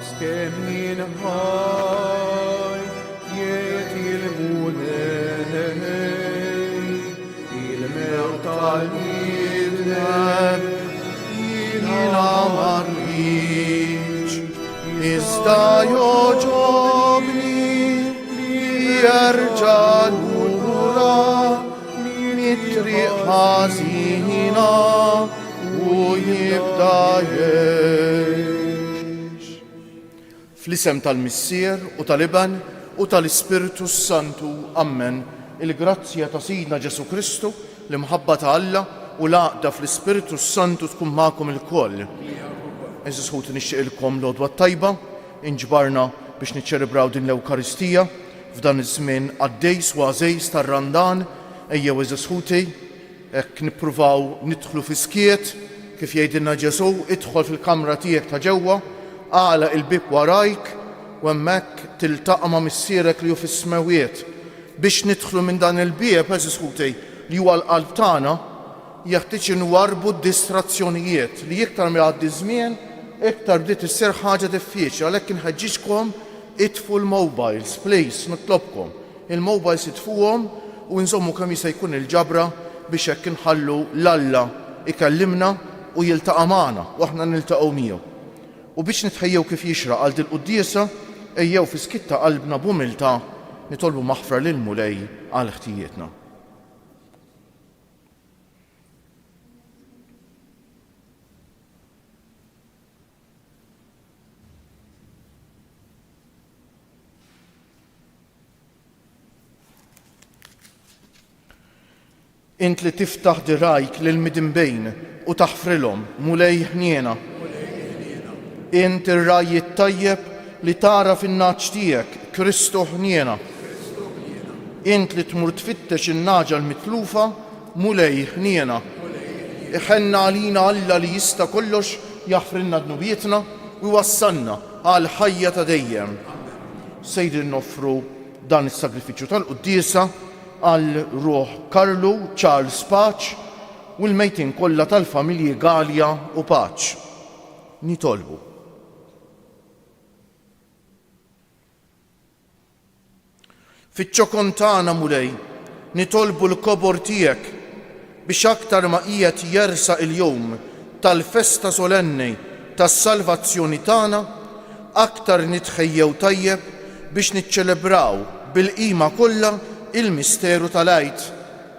سكمين هاي يأتي المولي المرتال يذهب ينعمر إيش إزدايو جوبني ليرجع نورا نتري حزينا ويبدأ Fl-isem tal-Missier u tal-Iban u tal-Ispiritu Santu, Amen. Il-grazzja ta' Sidna Ġesu Kristu, l-imħabba ta' Alla u l-għaqda fl-Ispiritu Santu tkun magħkom il-koll. Eżis ħut nixtieqilkom l-għodwa tajba, inġbarna biex niċċelebraw din l-Ewkaristija f'dan iż-żmien għaddejs u għażejs tar-Randan, ejjew eżis ħuti, hekk nippruvaw nidħlu fi skiet kif jgħidilna Ġesu, idħol fil-kamra tiegħek ta' ġewwa, għala il-bib warajk u hemmhekk tiltaqa' ma' missierek li hu fis-smawiet. Biex nidħlu minn dan il-bieb eżis ħuti li huwa l-qalb tagħna jeħtieġ inwarbu d-distrazzjonijiet li iktar ma jgħaddi żmien iktar bdiet issir ħaġa diffiċli għalhekk inħeġġiġkom itfu l-mobiles, please, nitlobkom. Il-mobiles itfuhom u nżommu kemm jista' jkun il-ġabra biex hekk inħallu l-Alla ikellimna u jiltaqa' magħna u aħna niltaqgħu miegħu. U biex nitħejjew kif jixraq għal din quddiesa ejjew fi skitta qalbna b'umiltà nitolbu maħfra lil Mulej għal ħtijietna. Int li tiftaħ dirajk lil midinbejn u taħfrilhom Mulej ħniena. Int ir-raj tajjeb li tara fin-naġġ tiegħek Kristu ħniena. Int li tmur tfittex in-naġa l-mitlufa Mulej ħniena. Iħenna għalina Alla li jista' kollox jaħfrilna dnubietna u jwassalna għal ħajja ta' dejjem. Sejri noffru dan is-sagrifiċċju tal-quddiesa għal ruħ Karlu, Charles Paċ u l-mejtin kollha tal-familji Galja u Paċ. Nitolbu. Fiċ-ċokon tagħna Mulej, nitolbu l-kobor tiegħek biex aktar ma qiegħed jersaq il-jum tal-festa solenni tas-salvazzjoni tagħna, aktar nitħejjew tajjeb biex niċċelebraw bil-qima kollha il-misteru tal-għid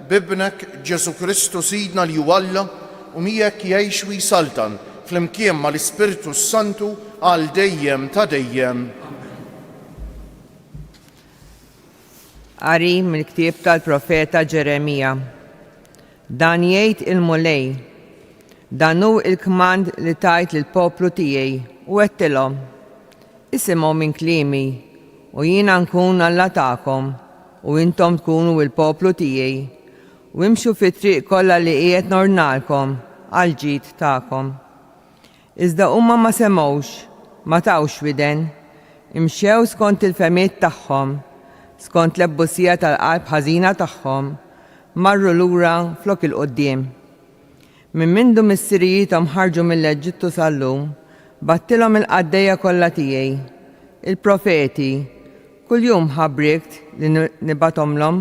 b'ibnek Ġesu Kristu Sidna li hu Alla u miegħek jgħix u jsaltan flimkien mal-Ispiritu Santu għal dejjem ta' dejjem. Qari mill-ktieb tal-profeta Ġeremija. Dan jgħid il-Mulej, dan hu il-kmand li tajt lill-poplu tiegħi u għedtilhom: isimgħu minn kliemi u jiena nkun Alla tagħkom u intom tkunu il-poplu tiegħi u imxu fit-triq kollha li qiegħed nornalkom għall-ġid tagħkom. Iżda huma ma semgħux, ma tawx widen, imxew skont il-femiet tagħhom, skont l-ebbusija tal-qalb ħażina tagħhom, marru lura flok il-qoddim. Minn mindu missirijiethom ħarġu mill-Eġittu sal-lum, battilhom il-qaddejja kollha tiegħi, il-profeti, kuljum ħabbrikt li nibatomlhom,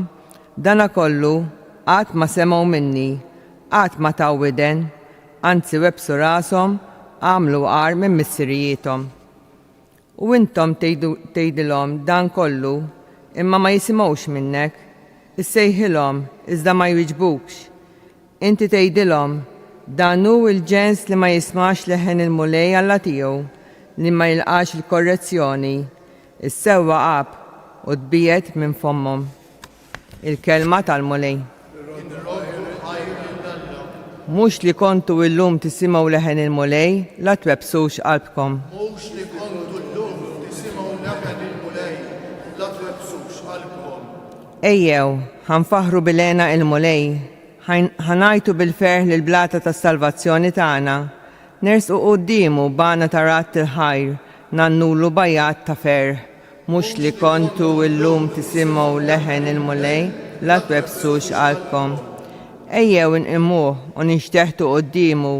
dana kollu qatt ma semgħu minni, qatt ma taw widen, anzi websu rashom għamlu għar minn missirijiethom. U intom tgħidilhom dan kollu, imma ma jisimgħux minnek, issejħilhom iżda ma jwiġbukx. Inti tgħidilhom dan hu l-ġens li ma jismax leħen il-Mulej Alla tiegħu, li ma jilqax il-korrezzjoni, issewwa qab u tbiet minn fommhom. Il-kelma tal-Mulej. Mhux li kontu llum tisimgħu leħen il-Mulej, la twebsux qalbkom. Mhux li kontu llum tisimgħu leħen il-Mulej, la twebsux qalbkom. Ejjew, ħanfaħru bilena il-Mulej, ħanajtu bil-ferħ lill-blata tas-salvazzjoni tagħna, nersqu qudiemu bana ta' rat il-ħajr, nannulu bajat ta' ferħ. Mhux li kontu llum tisimgħu leħen il-Mulej, la twebsux qalbkom. Ejjew inqimuh u nixteħtu qudiemu,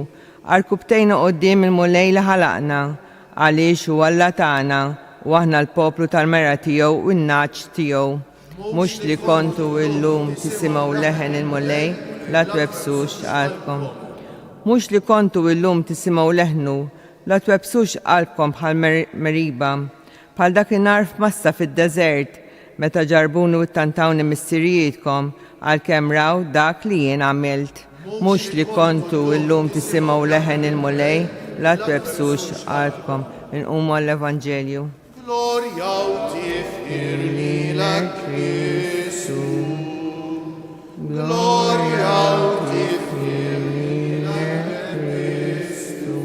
għarkubtejna qudiem il-Mulej li ħalaqna, għaliex huwa Alla tagħna u aħna l-poplu tal-mera tiegħu u n-naċ tiegħu. Mhux li kontu illum tisimgħu leħen il-mulej la twebsux qalbkom. Mhux li kontu illum tisimgħu leħnu la twebsux qalbkom bħal meriba, bħal dakinhar f'Massa fid-deżert meta ġarbuni u ttantawni missirijietkom għalkemm raw dak li jien għamilt. Mhux li kontu illum tisimgħu leħen il-mulej la twebsux qalbkom. Inqumu għall-Evanġelju. Gloria tifir lilek Kristu. Gloria tifir lilek Kristu.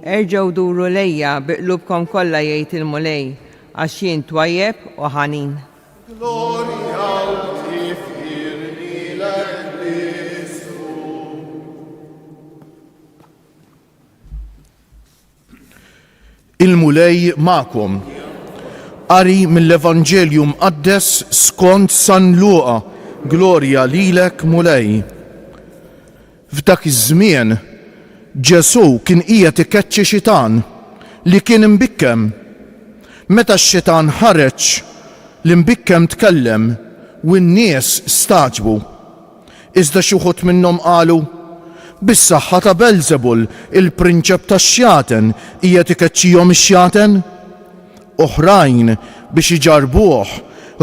Erġgħu duru lejja biqlubkom kollha jgħid il-mulej għax jien twajjeb u ħanin. Gloria tifir lilek Kristu. Il-mulej ma'kom. Qari mill-Evanġelju mqaddes skont San Luqa. Gloria lilek mulej. F'dak iż-żmien Ġesu kien qiegħed ikeċċi xitan li kien imbikkem. Meta x-xitan ħareġ l-imbikkem tkellem u n-nies staġbu. Iżda xi wħud minnhom qalu: bis-saħħa ta' Belzebul, il-prinċep tax-xjaten, qiegħed ikeċċihom ix-xjaten? Oħrajn biex iġarbuh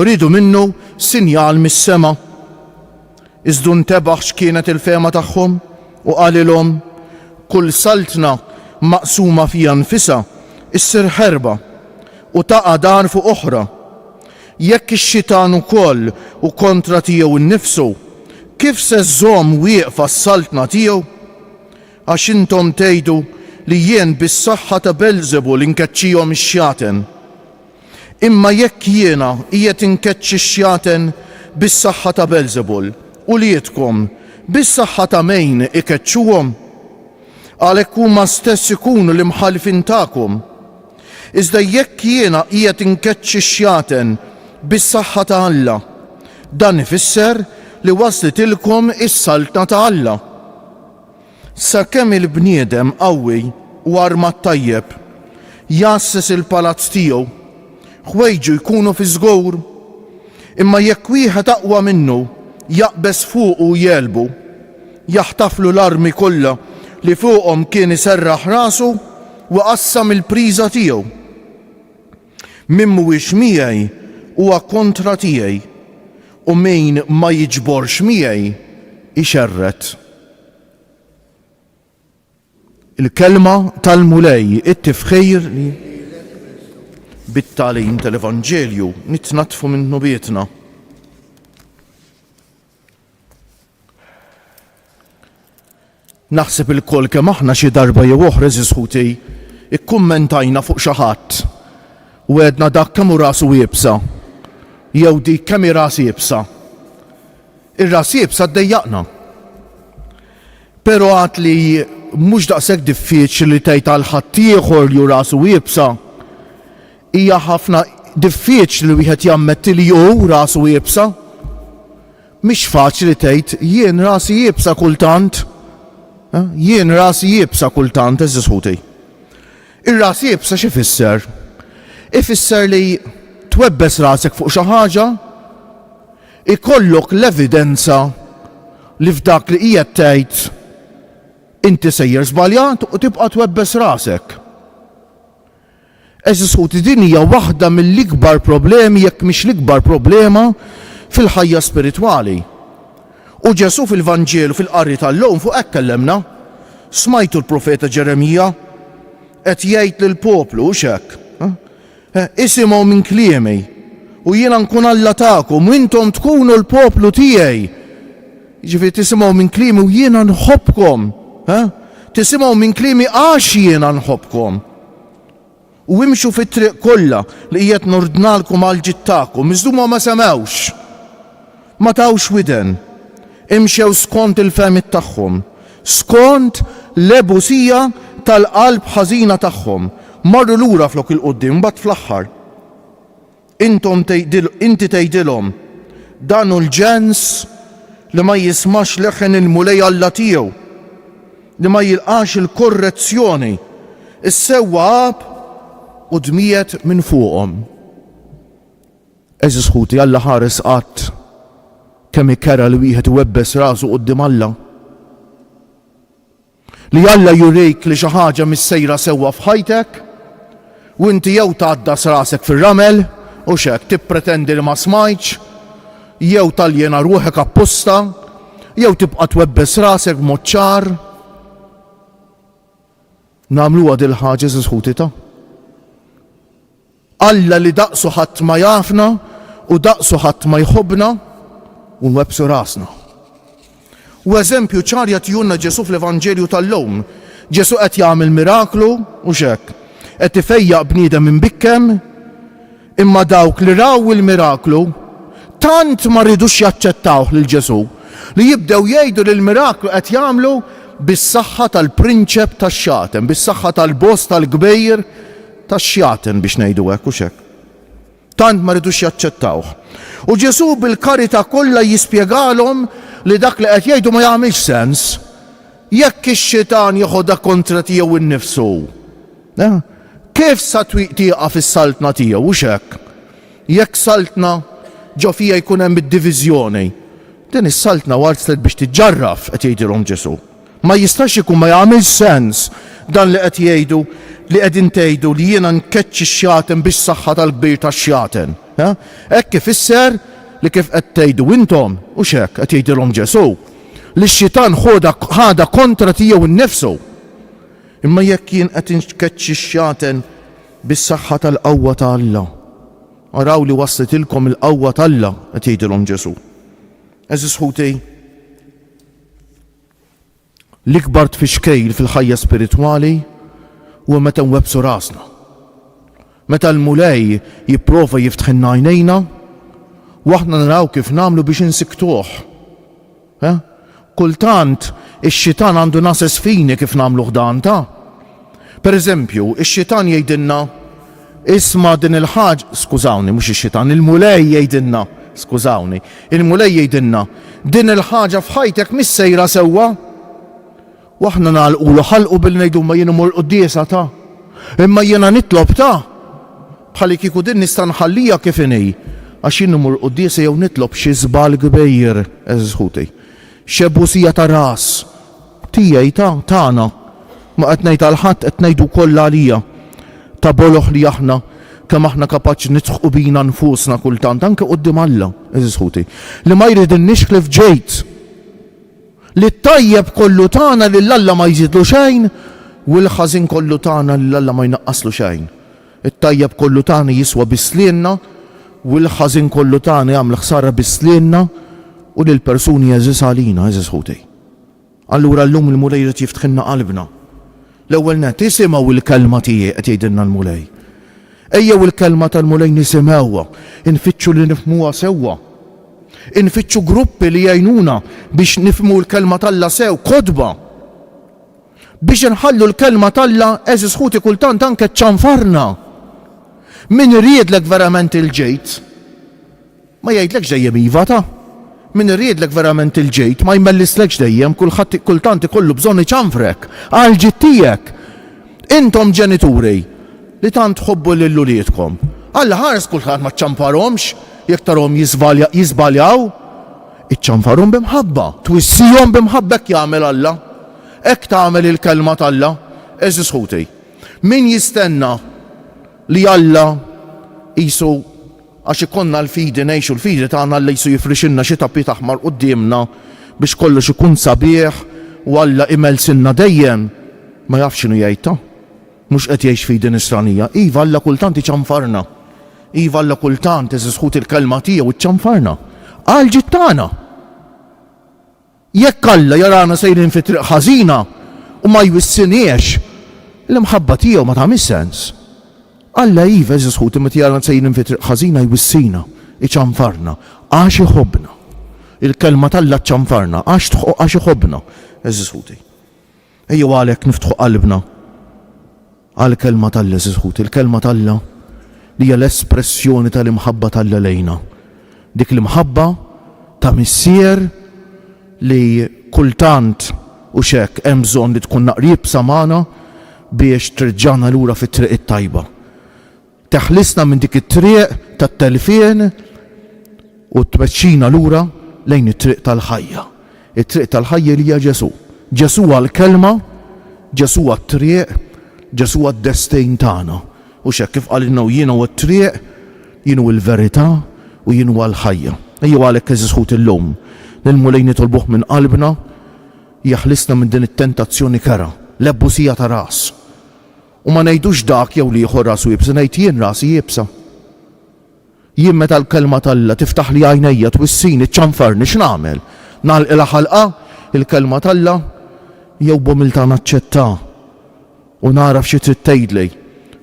ridu minnu sinjal mis-sema. Iżda ntebaħ x'kienet il-fema tagħhom u qalilhom: kull saltna maqsuma fija nfisha issir ħerba u taqa' dar fuq oħra. Jekk ix-xitan ukoll u kontra tiegħu nnifsu, kif se żżomm wieqfa s-saltna tiegħu? Għax intom tgħidu li jien bis-saħħa ta' Belzebul inkeċċihom ix-xjaten. Imma jekk jiena qiegħed inkeċċi x-xjaten bis-saħħa ta' Belzebul u lietkom bis-saħħa ta' min ikeċċuhom? Għalhekk huma stess ikunu l-imħallfin tagħkom. Iżda jekk jiena qiegħed inkeċċi x-xjaten bis-saħħa ta' Alla, dan ifisser li waslitilkom is-saltna ta' Alla. Sakemm il-bniedem qawwi u armat tajjeb jasses il-palazz tiegħu, ħwejġu jkunu fi żgur, imma jekk wieħed aqwa minnu jaqbes fuq u jelbu, jaħtaflu l-armi kollha li fuqhom kien iserraħ rasu u qassam il-priża tiegħu. Min mhuwiex miegħi huwa kontra tiegħi u min ma jiġborx miegħi ixerret. Il-kelma tal-mulej it-tifħir li bit-tagħlim tal-Evanġelju nitnatfu minnu bietna. Naħseb il-kol kemm aħna xi darba jew oħra żisħuti ikkummentajna fuq xi ħadd u għedna dak kemm hu rasu jibsa jew dik kemm hi ras jibsa. Ir-ras jibsa ddejjaqna. Però għad li mhux daqshekk diffiċli li tgħid għal ħadd ieħor li hu rasu jibsa, hija ħafna diffiċli li wieħed jammetti li hu rasu jibsa. Mhix faċli tgħid jien rasi jibsa kultant. Jien rasi jibsa kultant, eżisħuti. Ir-ras jibsa x'ifisser? Ifisser li twebbes rasek fuq xi ħaġa, ikollok l-evidenza li f'dak li qiegħed tgħid inti sejjer żbaljat u tibqa' twebbes rasek. Eżisħuti din hija waħda mill-ikbar problemi jekk mhix l-ikbar problema fil-ħajja spiritwali. U Ġesu fil-Vanġelu fil-qari tal-lum fuq hekk kellemna. Smajtu l-profeta Ġeremija qed jgħid lill-poplu u x'hekk. Isimgħu minn kliemi u jiena nkun Alla tagħkom u intom tkunu l-poplu tiegħi. Jiġifieri tisimgħu minn kliemi u jiena nħobbkom. Tisimgħu minn kliemi għax jiena nħobbkom. U imxu fit-triq kollha li qiegħed nordnalkom għal ġittakom, iżduma ma semewx. Ma tawx widen. Imxew skont il-femit tagħhom, skont l-ebusija tal-qalb ħażina tagħhom, marru lura flok il-qudiem mbagħad fl-aħħar. Inti tgħidilhom dan hu l-ġens li ma jismax leħen il-mulej Alla tiegħu, li ma jilqax il-korrezzjoni, Is-sewwa u dmiet minn fuqhom. Eżis ħuti Alla ħares qatt kemm ikera li wieħed iwebbes rasu quddiem Alla. Li Alla jurejk li xi ħaġa mis-sejra sewwa f'ħajtek u inti jew tgħaddas rasek fir-ramel u x'hekk tippretendi li ma smajtx, jew taljena ruħek apposta, jew tibqa' twebbes rasek b'mod ċar. Nagħmluha dil ħaġa eżis ħuti ta'. Alla li daqsu ħadd ma jafna u daqsu ħadd ma jħobbna u nwebsu rasna. U eżempju ċar jagħtihulna Ġesu fl-Evanġelju tal-lum. Ġesu qed jagħmel miraklu u x'hekk. Qed ifejjaq bniedem minn bikkem, imma dawk li raw il-miraklu tant ma rridux jaċċettawh lil Ġesu li jibdew jgħidu li l-miraklu qed jagħmlu bis-saħħa tal-prinċep tax-xaten, bis-saħħa tal-boss tal-kbejjer tax-xjaten biex ngħidu hekk u x'hekk. Tant ma rridux jaċċettawh. U Ġesu bil-karità kollha jispjegalhom li dak li qed jgħidu ma jagħmilx sens. Jekk ix-xitan jieħodha kontra tiegħu innifsu. Kif sa twieq tieqa fis-saltna tiegħu u x'hekk? Jekk saltna ġo fija jkun hemm id-diviżjoni. Din is-saltna warslet biex tiġġarraf qed jgħidilhom Ġesu. Ma jistax ikun ma jagħmilx sens dan li qed jgħidu li qegħdin tgħidu li jiena nkeċċi x-xjaten biex saħħa tal-kbir tax-xjaten. Hekk ifisser li kif qed tgħidu intom u x'hekk qed jgħidilhom Ġesu li x-xitan ħada kontra tiegħu innifsu. Imma jekk jien qed nkeċċi x-xjaten bis-saħħa tal-qawwa ta' Alla. Araw li waslitilkom il-qawwa ta' Alla qed jgħidilhom Ġesu. Eżis ħuti, l-ikbar tfixkejl fil-ħajja spiritwali huwa meta nwebsu rasna. Meta l-mulej jipprova jiftħilna għajnejna u aħna naraw kif nagħmlu biex insiktuh. Kultant ix-xitan għandu nases fini kif nagħmlu ħdan ta'. Pereżempju, ix-xitan jgħidilna isma' din il-ħaġa, skużawni mhux ix-xitan, il-mulej jgħidilna, skużawni, il-mulej jgħidilna din il-ħaġa f'ħajtek mis sejra sewwa. Waħna nagħlqulu ħalqu bil ngħidu ma jien imur quddiesa ta'. Imma jiena nitlob ta' bħalli kieku din nista' nħallija kif inhi għax jien imur quddiesa jew nitlob xi żball kbejjer eżis ħuti. Xebusija ta' ras. Tiegħi tagħna. Ma qed ngħid għal ħadd qed ngħidu kollha għalija. Ta' boloħ li aħna kemm aħna kapaċi nitħqu bina nfusna kultant anke quddiem Alla eżis ħuti. Li ma jridinniex klif ġejt. Li t-tajjeb kollu tagħna li l-Alla ma jżidlu xejn u l-ħażin kollu tagħna li l-Alla ma jnaqqaslu xejn. It-tajjeb kollu tagħna jiswa bislienna u l-ħażin kollu tagħna jagħmel ħsara bislienna u lil persuni jeżis għalina eżis ħuti. Allura llum il-mulej rid jiftħilna qalbna. L-ewwel nett isimgħu il-kelma tiegħi qed jgħidilna l-mulej. Ejjew il-kelma tal-mulej nisimgħuha, infittxu li nifhmuha sewwa. Infittxu gruppi li jgħinuna biex nifhmu l-kelma tal-Alla sew, kodba. Biex nħallu l-kelma tal-Alla eżis ħuti kultant anke ċċanfarna. Min iriedlek verament il-ġejt ma jgħidlekx dejjem iva ta'. Min iriedlek verament il-ġejt ma jmellislekx dejjem, kultant ikollu bżonn iċanfrek għal ġid tiegħek. Intom ġenituri li tant tħobbu lil uliedkom. Alla ħares kultant ma ċċanfarhomx jekk tarhom jiżbaljaw, iċċanfarhom bimħabba, twissihom bimħabba hekk jagħmel Alla. Hekk tagħmel il-kelma tal-Alla, eżis ħuti. Min jistenna li Alla qisu għax ikonna l-fidi ngħixu l-fidi tagħna Alla qisu jifrixilna xi tappit aħmar qudiemna biex kollox ikun sabiħ u Alla imelsilna dejjem ma jafx x'inhu jgħid ta'. Mhux qed jgħix fidi nisranija. Iva Alla kultant iċċanfarna. Iva Alla kultant eżis ħuti il-kelma tiegħu iċċanfarna. Għal ġid tagħna. Jekk Alla jarana sejrin fi triq ħażina u ma jwissiniex, l-imħabba tiegħu ma tagħmilx sens. Alla iva eżis ħuti meta jarana sejrin fi triq ħażina jwissina, iċċanfarna, għax iħobbna. Il-kelma tal-Alla ċċanfarna, għax iħobbna, eżis ħuti. Ejjew għalhekk niftħu qalbna għall-kelma tal-Alla eżis ħuti, il-kelma tal-Alla li hija l-espressjoni tal-imħabba tal-Alla lejna. Dik l-imħabba ta' missier li kultant u xek hemm bżonn li tkun naqrib samana biex tirġana lura fit-triq it-tajba. Teħlisna minn dik it-triq tat-telfien u tmexxina lura lejn it-triq tal-ħajja. It-triq tal-ħajja li hija Ġesu. Ġesu għall-kelma, Ġesu għat-triq, Ġesu għad-destin tagħna. U x'hekk kif qalilna jiena u t-triq, jien hu l-verità u jien huwa l-ħajja. Ejjew għalhekk eżis ħut illum nilmu lejn nitolbuh minn qalbna jaħlisna minn din it-tentazzjoni kera, l-ebbusija ta' ras. U ma ngħidux dak jew li ieħor rasu jibsa, ngħid jien rasi jibsa. Jien meta l-kelma talla tiftaħ li għajnejja twissini ċċanfarni x'nagħmel? Nagħlq ħalqa il-kelma talla jew bomilta naċċetta u nara f'xi trid tgħidli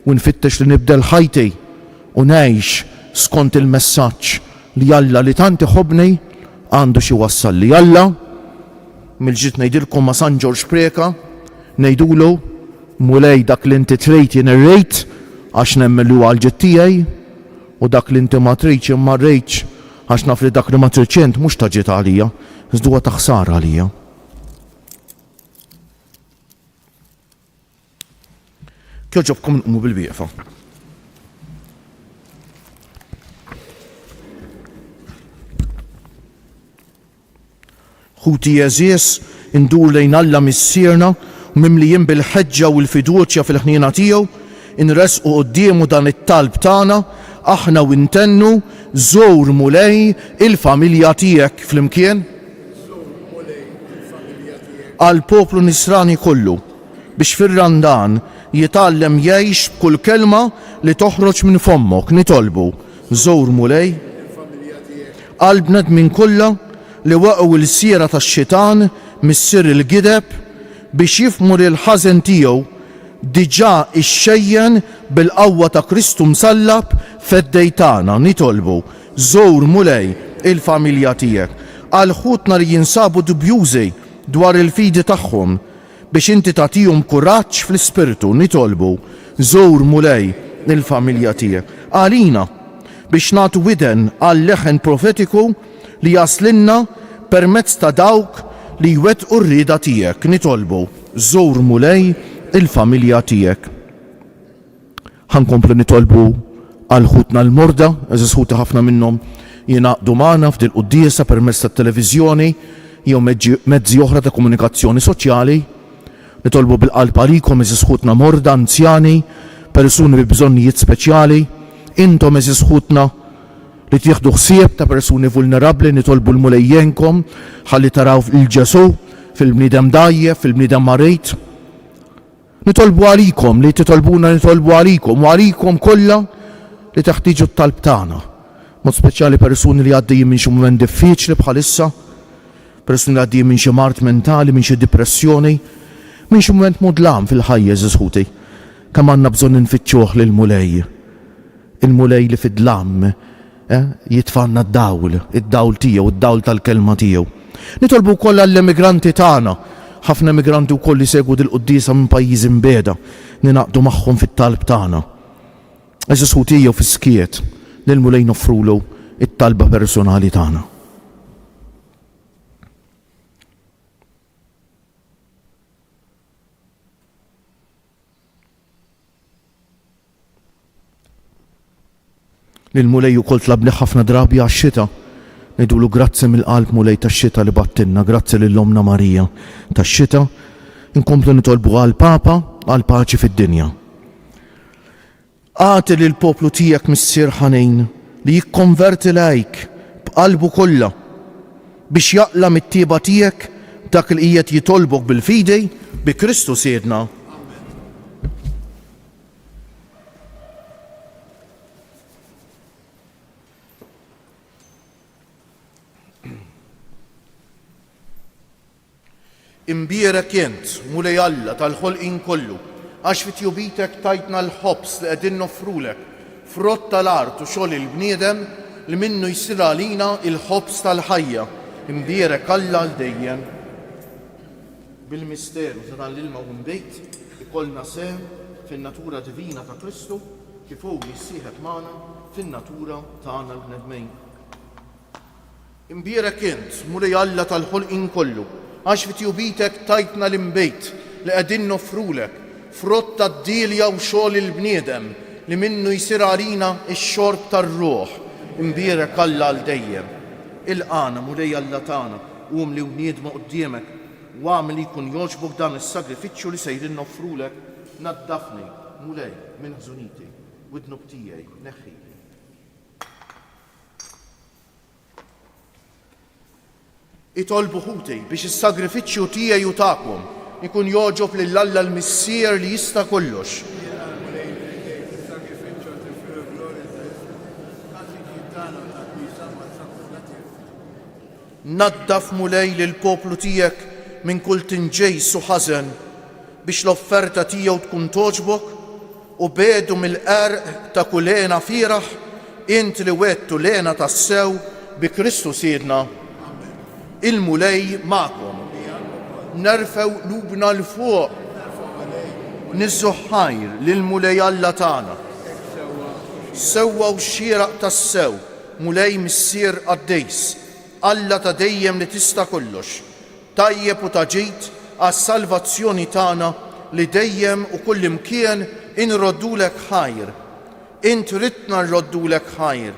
u nfittex li nibdel ħajti u ngħix skont il-messaġġ li Alla li tant iħobbni għandu xi wassal li Alla mill-ġid ngħidilkom ma' San George Preka ngħidulu mulej dak li inti trid jien irrejt għax nemmen li huwa l-ġid tiegħi u dak li inti ma tridx jien ma rrejtx għax naf li dak li ma tridx int mhux ta' ġid għalija, iżda huwa ta' ħsara għalija. Kjoġobkom nqumu bil-wieqfa. Ħuti jeżies indur lejn Alla missierna u mimlijin bil-ħeġġa u l-fiduċja fil-ħniena tiegħu inresqu qudiemu dan it-talb tagħna aħna u intennu żur mulej il-familja tiegħek flimkien għal poplu Nisrani kollu biex fir-Randan jitgħallem jgħix b'kull kelma li toħroġ minn fommok nitolbu żur mulej għal bnedmin kollha li waqgħu l-siera tax-xitan mis-sir il-gideb biex jifhmu li l-ħażen tiegħu diġà ixxejjen bil-qawwa ta' Kristu msallab fed-dejtana nitolbu żur mulej il-familja tiegħek għal ħutna li jinsabu dubjużi dwar il-fidi tagħhom biex inti tagħtihom kuraġġ fl-ispirtu nitolbu żur mulej il-familja tiegħek għalina biex nagħtu widen għal leħen profetiku li jaslinna permezz ta' dawk li jwettqu r-rieda tiegħek nitolbu żur mulej il-familja tiegħek. Ħankomplu nitolbu għal ħutna l-morda, eżis ħuti ħafna minnhom jingħaqdu magħna f'dil quddiesa permezz tat-televiżjoni jew mezzi oħra ta' komunikazzjoni soċjali. Nitolbu bil-qalb għalikom eżis ħutna morda, anzjani, persuni bi bżonnijiet speċjali, intom eżis ħutna li tieħdu ħsieb ta' persuni vulnerabbli nitolbu l-mulejjenkom ħalli taraw il-Ġesu fil-bniedem dajjef, fil-bniedem marit. Nitolbu għalikom li titolbuna nitolbu għalikom u għalikom kollha li teħtieġu t-talb tagħna. Mod speċjali persuni li għaddejjin minn xi mument diffiċli bħalissa, persuni li għaddejjin minn xi mart mentali, minn xi depressjoni, minn xi mument mudlam fil-ħajja żisħuti. Kemm għandna bżonn infittxuh lil mulej. Il-mulej li fid-dlam jitfanna d-dawl, id-dawl tiegħu, id-dawl tal-kelma tiegħu. Nitolbu wkoll għall-immigranti tagħna, ħafna immigranti wkoll li segwu dil-quddiesa minn pajjiżi mbieda ninaqdu magħhom fit-talb tagħna. Eżis ħutija fis-skiet lil mulej noffrulu it-talba personali tagħna. Lil-mulej ukoll tlabni ħafna drabi għax-xita. Ngħidulu grazzi mill-qalb mulej tax-xita li battilna, grazzi lill-Omna Marija tax-xita. Inkomplu nitolbu għall-Papa għal paċi fid-dinja. Għati lill-poplu tiegħek missier ħanejn li jikkonverti lejk b'qalbu kollha biex jaqlam it-tieba tiegħek dak li qiegħed jitolbok bil-fidi bi Kristu siedna. Imbierek jent, mulej Alla tal-ħolqin kollu, għax fit-jubitek tajtna l-ħobs li qegħdin noffrulek, frott tal-art u xogħol il-bniedem li minnu jsir għalina il-ħobs tal-ħajja. Imbierek Alla l-dejjem. Bil-misteru ta' dan l-ilma u mbejt ikollna sehem fin-natura divina ta' Kristu kif hu jissieħeb magħna fin-natura tagħna l-bnedmejn. Imbierek jent, mulej Alla tal-ħolqin kollu, għax fit-jubitek tajtna l-imbejt li qegħdin noffrulek frott tad-dilja u xogħol il-bniedem li minnu jsir għalina x-xorb tar-ruħ imbierek Alla għal dejjem. Il-qana mulej Alla tagħna qum li wniedma quddiemek u għamel li jkun jogħġbok dan is-sagrifiċċju li sejrin noffrulek. Naddafni mulej minn ħżuniti u d-dnub tiegħi neħħi. Itolbu ħuti biex is-sagrifiċċju tiegħi u tagħkom ikun jogħġob lil Alla l-Missier li jista' kollox. Naddaf mulej lil poplu tiegħek minn kull tinġejs u ħażen biex l-offerta tiegħu tkun toġbok u bedu mill-qerq ta' kull lena fieraħ int li wettu lena tas-sew bi Kristu Siedna. Il-mulej magħkom. Nerfew lubna l-fuq. Niżżu ħajr lill-mulej Alla tagħna. Sewwa xieraq tas-sew, mulej missier għaddejs, Alla ta' dejjem li tista' kollox. Tajjeb u ta' ġid għas-salvazzjoni tagħna li dejjem u kull imkien inroddulek ħajr. Int ridna nroddulek ħajr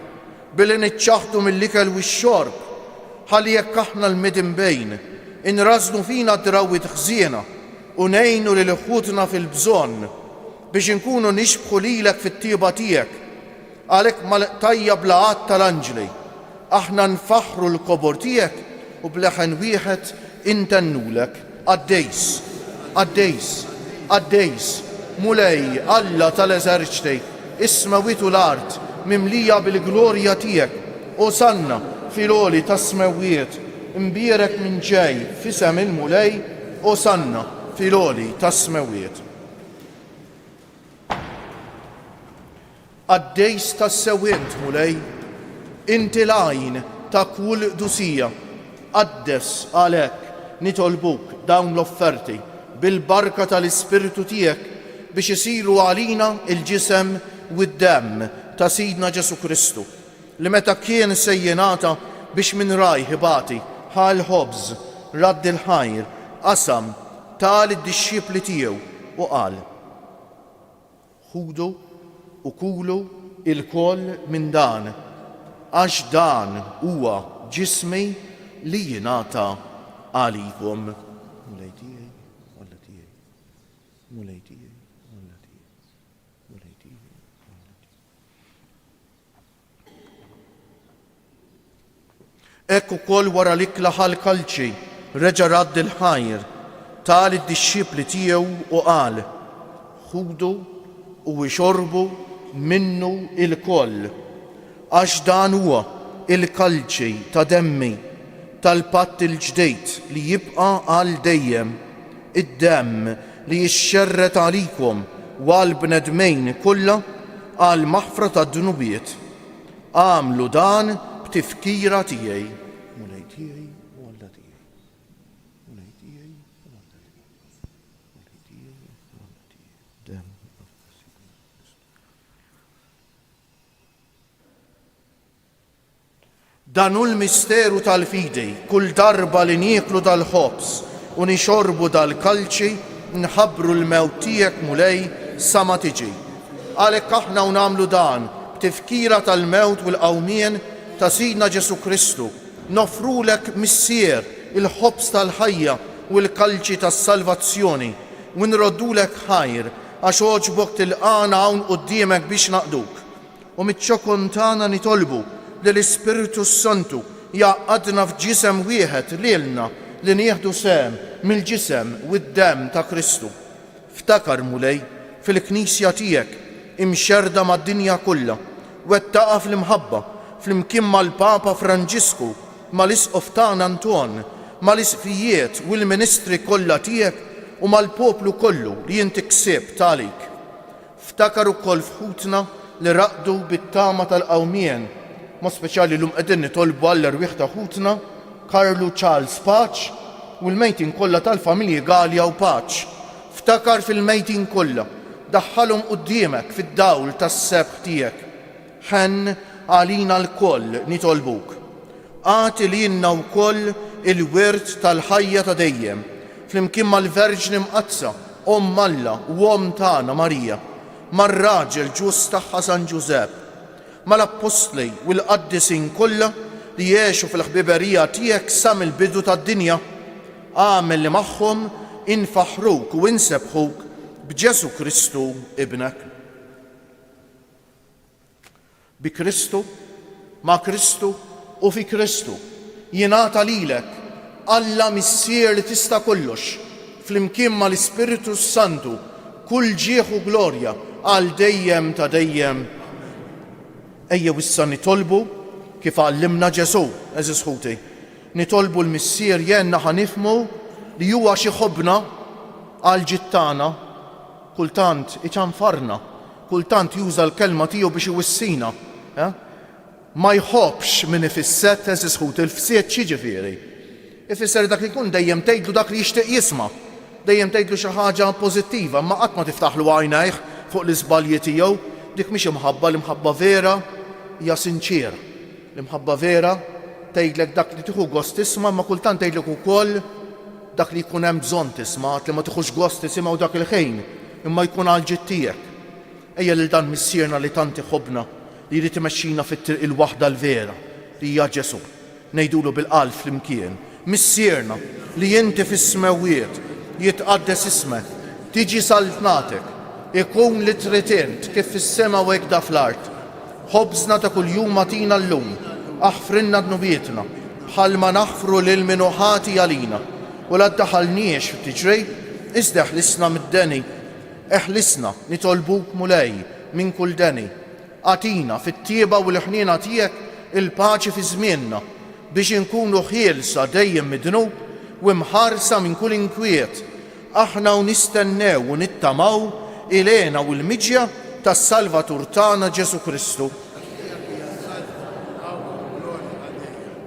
billi niċċaħdu mill-ikel u x-xorb ħalli jekk aħna l-midin bejn inrażnu fina drawwiet ħżiena u ngħinu lil iħwutna fil-bżonn biex inkunu nixbħu lilek fit-tieba tiegħek. Għalhekk mal-qtajja blaqat tal-anġli aħna nfaħru l-kobor tiegħek u bleħen wieħed intennulek. Għaddejs, għaddejs, għaddejs, mulej Alla tal-eżerċti, isma witu l-art mimlija bil-glorja tiegħek. Osanna fil-oli tas-smewiet, imbierek minn ġej fisem il-mulej, osanna fil-oli tas-smewiet. Għaddejs tas-sewint mulej, inti l-għajn ta' kull dusija, għaddes għalek nitolbuk dawn l-offerti bil-barka tal-Ispiritu tiegħek biex isiru għalina il-ġisem u d-demm ta' Sidna Ġesu Kristu li meta kien sejjenata biex minn raj ħibati ħal ħobż radd il-ħajr qasam tal id-dixxipli tiegħu u qal: ħudu u kulu il-koll minn dan għax dan huwa ġismi li jingħata għalikom. Mulej tiegħi Alla tiegħi, mulej tiegħi Alla tiegħi, mulej tiegħi Alla tiegħi. Ekk ukoll wara l-ikla ħal-kalċi reġa' radd il-ħajr tal id-dixxipli tiegħu u qal: ħudu u ixorbu minnu il-koll għax dan huwa il-kalċi ta' demmi tal-patt il-ġdejt li jibqa' għal dejjem, id-demm li jixxerret għalikom u għal bnedmejn kollha għal maħfra tad-dunubiet. Għamlu dan b'tifkira tiegħi. Mulej tiegħi u Alla tiegħi. Mulej tiegħi u Alla tiegħi. Mulej tiegħi u Alla tiegħi. Danu l-misteru tal-fidi, kull darba li nieklu dal-ħobs u nixorbu dal-kalċi, nħabbru l-mewt tiegħek mulej sa ma tiġi. Għalhekk aħna u nagħmlu dan b'tifkira tal-mewt u l-qawmien ta' Sidna Ġesu Kristu, nofrulek missier il-ħobs tal-ħajja u l-kalċi tas-salvazzjoni u nroddulek ħajr għax oġbok tilqana hawn quddiemek biex naqduk. U miċ-ċokon tagħna nitolbu li l-Ispiritu Santu jaqadna f'ġisem wieħed lilna li nieħdu sem mill-ġisem u d-demm ta' Kristu. Ftakar mulej fil-Knisja tiegħek imxerda mad-dinja kollha wettaqa fl-imħabba flimkien mal-Papa Franġisku, mal-Isqof tagħna Anton, mal-isqijiet u l-ministri kollha tiegħek u mal-poplu kollu li inti ksibt għalik. Ftakar ukoll fħutna li raqdu bit-tama tal-qawmien, ma speċjali l-lum qegħdin nitolbu għall-irwieħ ta' ħutna Karlu Charles Paċ u l-mejtin kollha tal-familji Galja u Paċ. Ftakar fil-mejtin kollha, daħħalhom quddiemek fid-dawl tas-sebħ tiegħek. Ħenn għalina l-koll nitolbuk. Għati lilna wkoll il-wirt tal-ħajja ta' dejjem, flimkien mal-Verġni Mqazza Alla u tagħna Marija, mar-raġel ġust tagħha San Ġusepp, mal-Apostli u l-qaddisin kollha li jgħixu fil-ħbiberija tiegħek sa mill-bidu tad-dinja, għamel li magħhom infaħruk u insebħuk b'Ġesu Kristu ibnek. Bi Kristu, ma' Kristu u fi Kristu jingħata lilek Alla missier li tista' kollox flimkien mal-Ispiritu Santu kull ġieħ u glorja għal dejjem ta' dejjem. Ejjew issa nitolbu kif għallimna Ġesu, eżis ħuti, nitolbu l-missier jenna ħanifmu li huwa xi ħobna għal ġittana, kultant iċanfarna, kultant juża l-kelma tiegħu biex iwissina. Ma jħobbx min ifisset eżis ħuti l-fsiet xi ġifieri. Ifisser dak li jkun dejjem tgħidlu dak li jixtieq jisma', dejjem tgħidlu xi ħaġa pożittiva, ma qatt ma tiftaħlu għajnejh fuq l-iżbalji tiegħu, dik mhix imħabba l-imħabba vera hija sinċiera. L-imħabba vera tgħidlek dak li tieħu gost tisma', ma kultant tgħidlek ukoll dak li jkun hemm bżonn tisma' li ma tieħux gost tisimgħu dak il-ħin, imma jkun għal ġid tiegħek. Ejja lil dan missierna li tant iħobbna li jrid imexxina fit-triq il-waħda l-vera li hija Ġesu. Ngħidulu bil-qalb flimkien. Missierna li inti fis-smewiet jitqaddes ismek, tiġi saltnatek, ikun li trid int kif fis-sema u hekk da fl-art. Ħobżna ta' kuljum atina llum, aħfrinna dnubietna bħalma naħfru lil minuħati għalina u la ddaħħalniex fit-tiġrej iżda eħlisna mid-deni. Eħlisna nitolbuk mulej minn kull deni. Atina fit-tieba u l-ħniena tiegħek il-paċi fi żmienna biex inkunu ħielsa dejjem midnub u mħarsa minn kull inkwiet. Aħna u nistennew u nittamaw ilena u l-miġja tas-Salvatur tagħna Ġesu Kristu.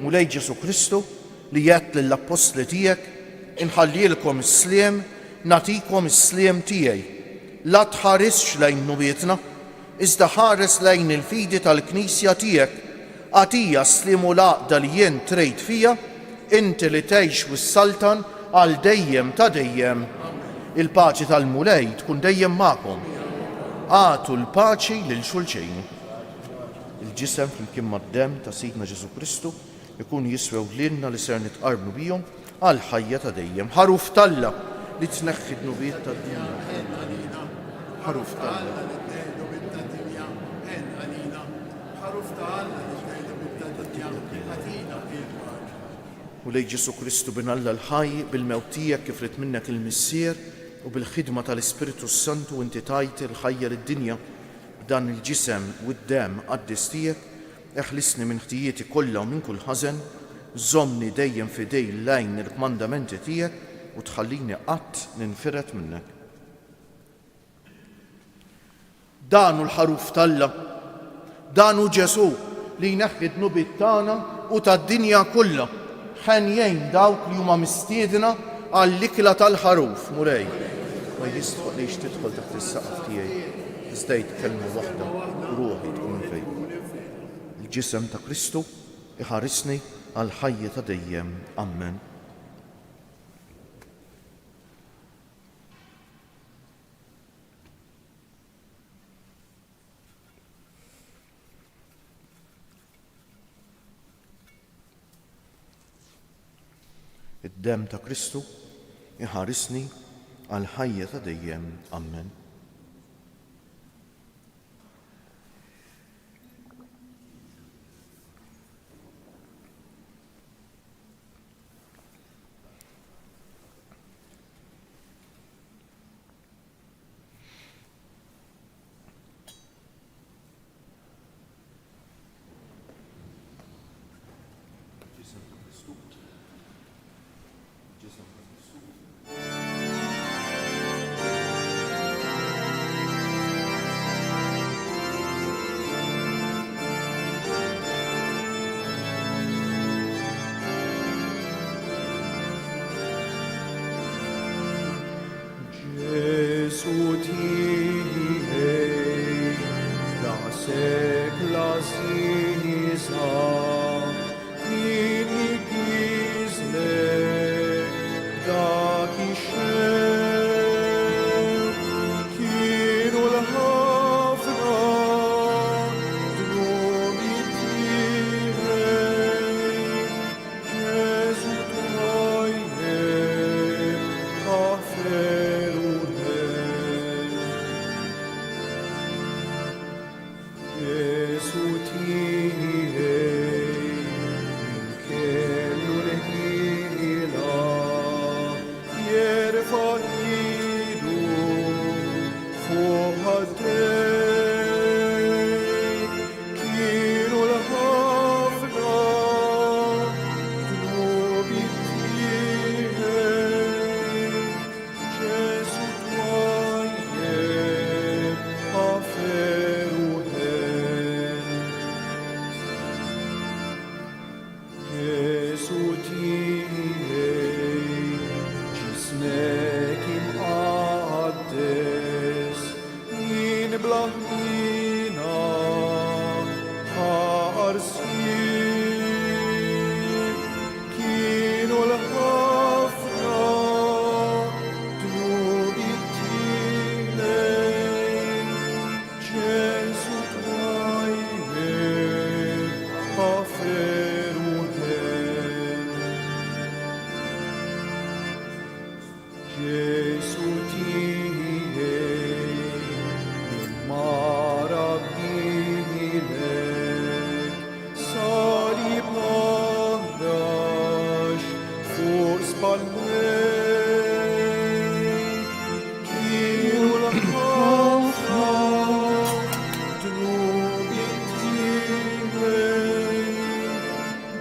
Mulej Ġesu Kristu li jgħid lill-Apostli tiegħek inħallilkom is-sliem, nagħtikom is-sliem tiegħi. La tħarisx lejn nubietna, iżda ħares lejn il-fidi tal-Knisja tiegħek. Għatija slim u laqda li jien trejt fija, inti li tgħix wis-saltan għal dejjem ta' dejjem. Il-paċi tal-mulej tkun dejjem magħkom. Għatu l-paċi lil xulxejn. Il-ġisem flimkien mad-demm ta' Sidna Ġesu Kristu ikun jiswew lilna li ser nitqarbnu bihom għal ħajja ta' dejjem. Ħaruf Talla li tneħħi d-nubiet tad-dinja. Ħaruf Talla. U lej Ġesu Kristu bin Alla l-ħaj bil-mewt tiegħek kif rid minnek il-missier u bil-ħidma tal-Ispiritu Santu inti tajt il-ħajja lid-dinja b'dan il-ġisem u d-demm qaddis tiegħek, eħlisni minn ħtijieti kollha u minn kull ħażen, żommni dejjem fidej lejn il-kmandamenti tiegħek u tħallini qatt ninfiret minnek. Dan hu l-ħaruf Talla, dan hu Ġesu li jneħħi d-nubiet tagħna u tad-dinja kollha. Ħenjejn dawk li huma mistiedna għall-ikla tal-ħaruf mulej. Ma jistħoq li tidħol taħt is-saqaf tiegħi. Iżdejt kelma waħda u ruħi tkun fejn. Il-ġisem ta' Kristu iħarisni għal ħajja ta' dejjem. Amen. Id-demm ta' Kristu iħarisni għal ħajja ta' dejjem. Amen. Gesù tiegħi mara b'dinilek salib ħamrax fuq spallejk kienu l-ħafna drubi tiegħi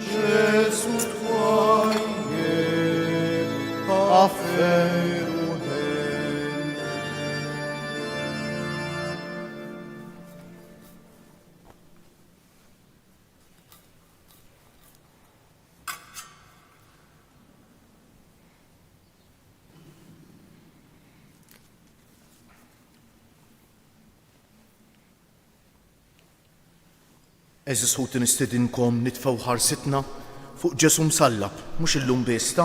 Gesù twajjeb afferuhen. Eżis ħut nistedinkom nitfgħu ħarsitna fuq Ġesu msallab, mhux illum biss.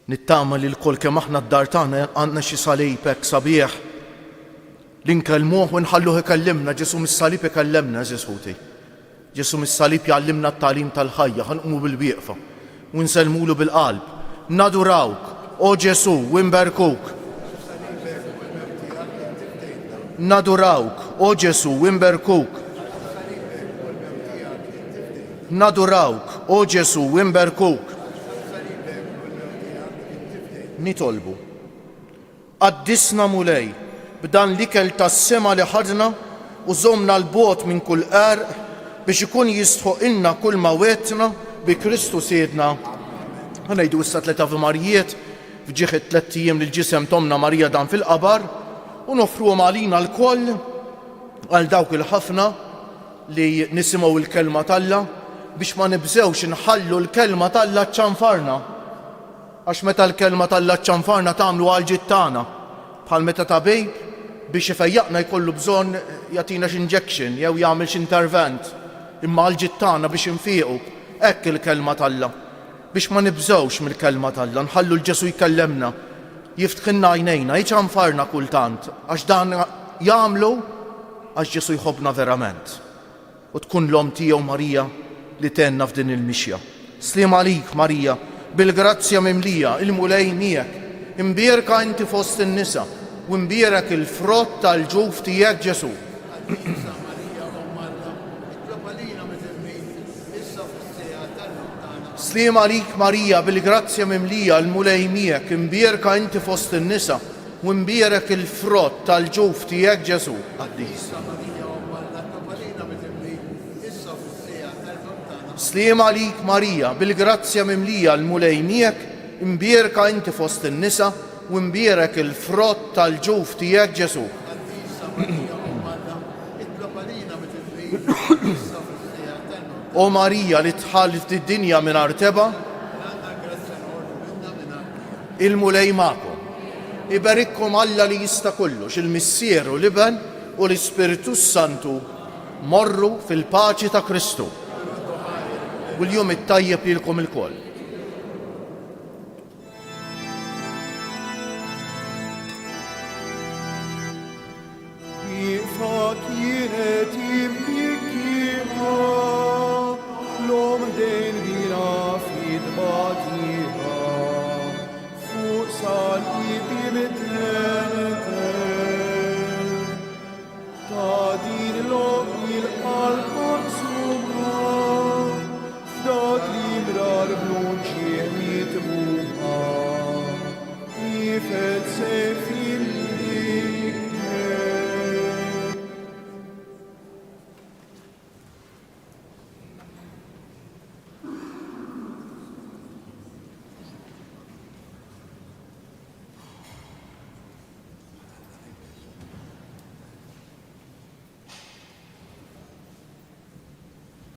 Nittama li l-kol kemm aħna d-dar tagħna għandna xi salib hekk sabiħ li nkellmuh u nħalluh ikellimna. Ġesu mis-salib ikellemna eżis ħuti. Ġesu mis-salib jgħallimna t-tagħlim tal-ħajja, ħanqumu bil-wieqfa u nsellmulu bil-qalb. Nadurawk, o Ġesu, u nberkuk. Nadurawk, o Ġesu, u nberkuk. Nadurawk, o Ġesu, u nberkuk. Nitolbu. Qaddisna mulej b'dan l-ikel tas-sema li ħadna u żommna l-bogħod minn kull għerq biex ikun jistħoq ilna kull ma wetna bi Kristu Siedna. Ngħidu issa 3 Ave Marijiet fġieħ 3 ijiem lil ġisem Tomna Marija dan fil-qabar u nofruhom għalina l-koll għal dawk il-ħafna li nisimgħu l-kelma talla biex ma nibżewx inħallu l-kelma talla ċċanfarna. Għax meta l-kelma talla ċċanfarna tagħmlu għal-ġid tagħna bħal meta ta' bejb biex ifejjaqna jkollu bżonn jagħtina x'injection jew jagħmel x'intervent imma għal-ġid tagħna biex infiequ hekk il-kelma talla biex ma nibżewx mill-kelma talla nħallu l-Ġesu jkellemna jiftħilna għajnejna jiċċanfarna kultant għax dan jagħmlu għax Ġesu jħobbna verament u tkun l-om tiegħu Marija li tenna f'din il-mixja. Sliem għalik Marija bil-grazzja mimlija il-mulej miegħek imbierka inti fost in-nisa u imbierek il-frott tal-ġuf tiegħek Ġesu. Sliem għalik Marija bil-grazzja mimlija il-mulej miegħek imbierka inti fost in-nisa u imbierek il-frott tal-ġuf tiegħek Ġesu. Sliem għalik Marija bil-grazzja mimlija l-mulej miegħek imbierka inti fost in-nisa u imbierek il-frott tal-ġuf tiegħek Ġesu. O Marija li tħallit id-dinja mingħajr teba, il-mulej magħkom. Iberikkom Alla li jista' kollox, il-Missier u l-Iben u l-Ispiritu Santu morru fil-paċi ta' Kristu. U l-jum it-tajjeb lilkom il-koll.